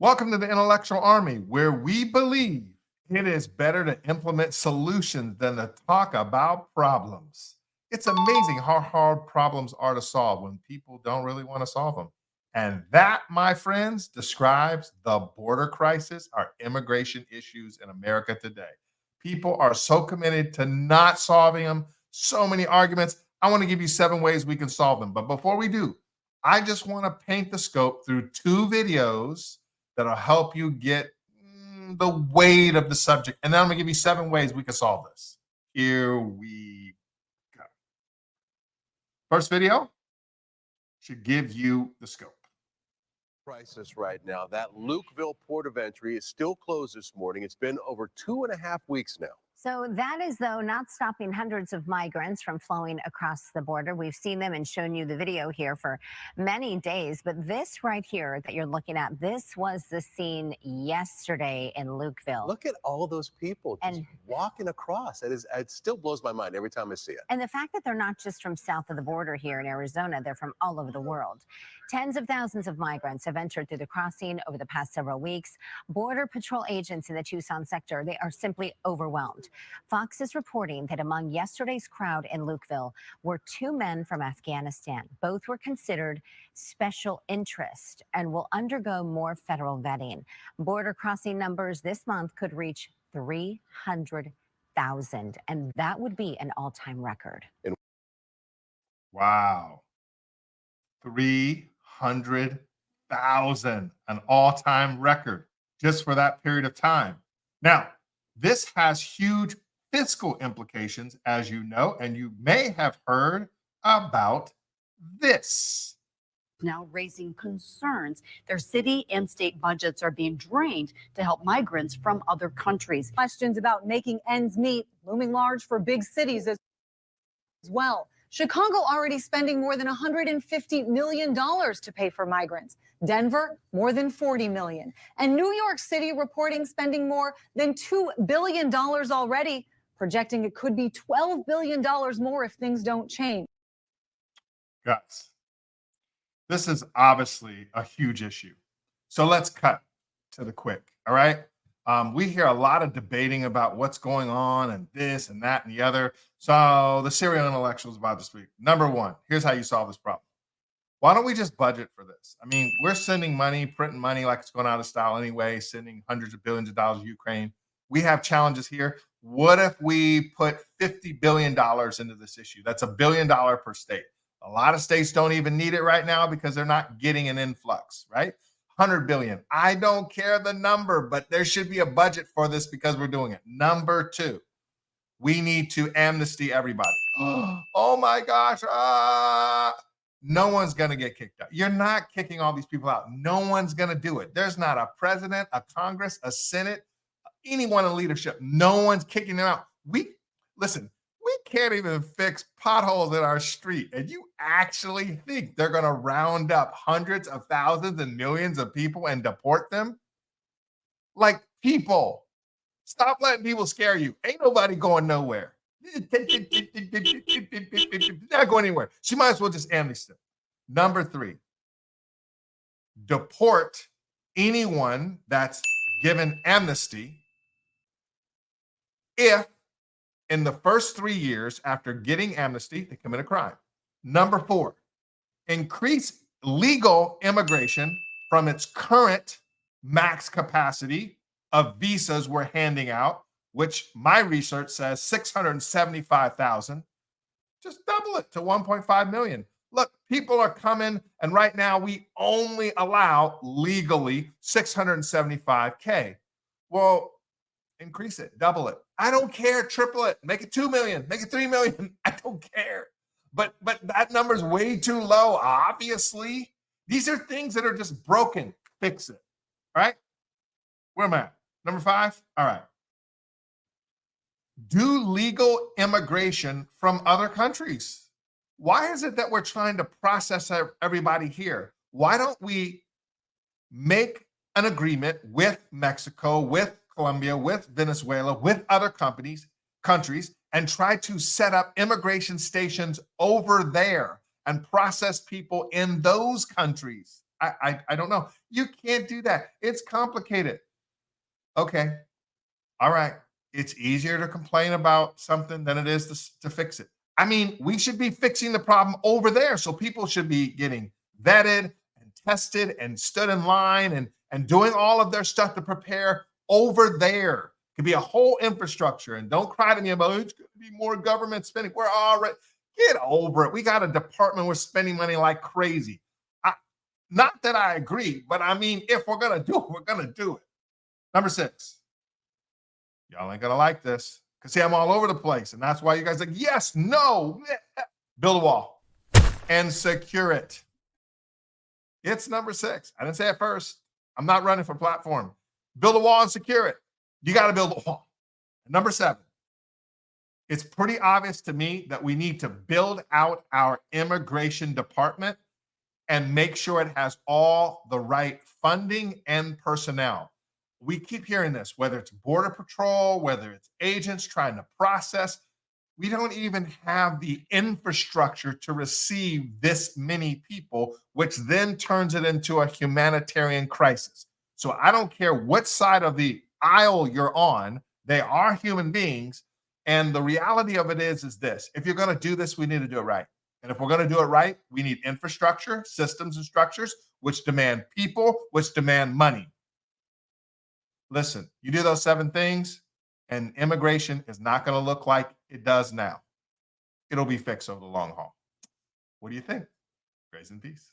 Welcome to the Intellectual Army, where we believe it is better to implement solutions than to talk about problems. It's amazing how hard problems are to solve when people don't really want to solve them. And that, my friends, describes the border crisis, our immigration issues in America today. People are so committed to not solving them, so many arguments. I want to give you 7 ways we can solve them. But before we do, I just want to paint the scope through 2 videos that'll help you get the weight of the subject. And then I'm going to give you 7 ways we can solve this. Here we go. First video should give you the scope. Crisis right now. That Lukeville port of entry is still closed this morning. It's been over 2.5 weeks now. So that is, though, not stopping hundreds of migrants from flowing across the border. We've seen them and shown you the video here for many days. But this right here that you're looking at, this was the scene yesterday in Lukeville. Look at all those people just walking across. It still blows my mind every time I see it. And the fact that they're not just from south of the border here in Arizona, they're from all over the world. Tens of thousands of migrants have entered through the crossing over the past several weeks. Border Patrol agents in the Tucson sector, they are simply overwhelmed. Fox is reporting that among yesterday's crowd in Lukeville were 2 men from Afghanistan. Both were considered special interest and will undergo more federal vetting. Border crossing numbers this month could reach 300,000, and that would be an all-time record. Wow. 300,000, an all-time record just for that period of time. Now, this has huge fiscal implications, as you know, and you may have heard about this. Now raising concerns. Their city and state budgets are being drained to help migrants from other countries. Questions about making ends meet looming large for big cities as well. Chicago already spending more than $150 million to pay for migrants. Denver, more than $40 million. And New York City reporting spending more than $2 billion already, projecting it could be $12 billion more if things don't change. Guys, this is obviously a huge issue. So let's cut to the quick, all right? We hear a lot of debating about what's going on and this and that and the other. So the serial intellectuals about to speak. Number one, here's how you solve this problem. Why don't we just budget for this? I mean, we're sending money, printing money like it's going out of style anyway, sending hundreds of billions of dollars to Ukraine. We have challenges here. What if we put $50 billion into this issue? That's $1 billion per state. A lot of states don't even need it right now because they're not getting an influx, right? 100 billion. I don't care the number, but there should be a budget for this because we're doing it. Number two, we need to amnesty everybody. Oh my gosh. No one's going to get kicked out. You're not kicking all these people out. No one's going to do it. There's not a president, a Congress, a Senate, anyone in leadership. No one's kicking them out. Listen, we can't even fix potholes in our street. And you actually think they're going to round up hundreds of thousands and millions of people and deport them? Like, people, stop letting people scare you. Ain't nobody going nowhere. Not going anywhere. She might as well just amnesty them. Number three, deport anyone that's given amnesty if in the first 3 years after getting amnesty, they commit a crime. Number four, increase legal immigration from its current max capacity of visas we're handing out, which my research says 675,000. Just double it to 1.5 million. Look, people are coming, and right now we only allow legally 675K. Well, increase it, double it. I don't care, triple it, make it 2 million, make it 3 million. I don't care. But that number's way too low, obviously. These are things that are just broken. Fix it. All right? Where am I at? Number 5? All right. Do legal immigration from other countries. Why is it that we're trying to process everybody here? Why don't we make an agreement with Mexico, with Colombia, with Venezuela, with other countries, and try to set up immigration stations over there and process people in those countries? I don't know. You can't do that. It's complicated. Okay. All right. It's easier to complain about something than it is to fix it. I mean, we should be fixing the problem over there. So people should be getting vetted and tested and stood in line and doing all of their stuff to prepare over there. It could be a whole infrastructure. And don't cry to me about it's going to be more government spending. We're already get over it. We got a department we're spending money like crazy. Not that I agree, but I mean, if we're going to do it, we're going to do it. Number 6. Y'all ain't gonna like this because see, I'm all over the place, and that's why you guys are like, yes, no, build a wall and secure it. It's number 6. I didn't say it first. I'm not running for platform. Build a wall and secure it. You got to build a wall. Number 7. It's pretty obvious to me that we need to build out our immigration department and make sure it has all the right funding and personnel. We keep hearing this, whether it's Border Patrol, whether it's agents trying to process. We don't even have the infrastructure to receive this many people, which then turns it into a humanitarian crisis. So I don't care what side of the aisle you're on, they are human beings. And the reality of it is this: if you're going to do this, we need to do it right. And if we're going to do it right, we need infrastructure, systems, and structures, which demand people, which demand money. Listen, you do those 7 things, and immigration is not going to look like it does now. It'll be fixed over the long haul. What do you think? Grace and peace.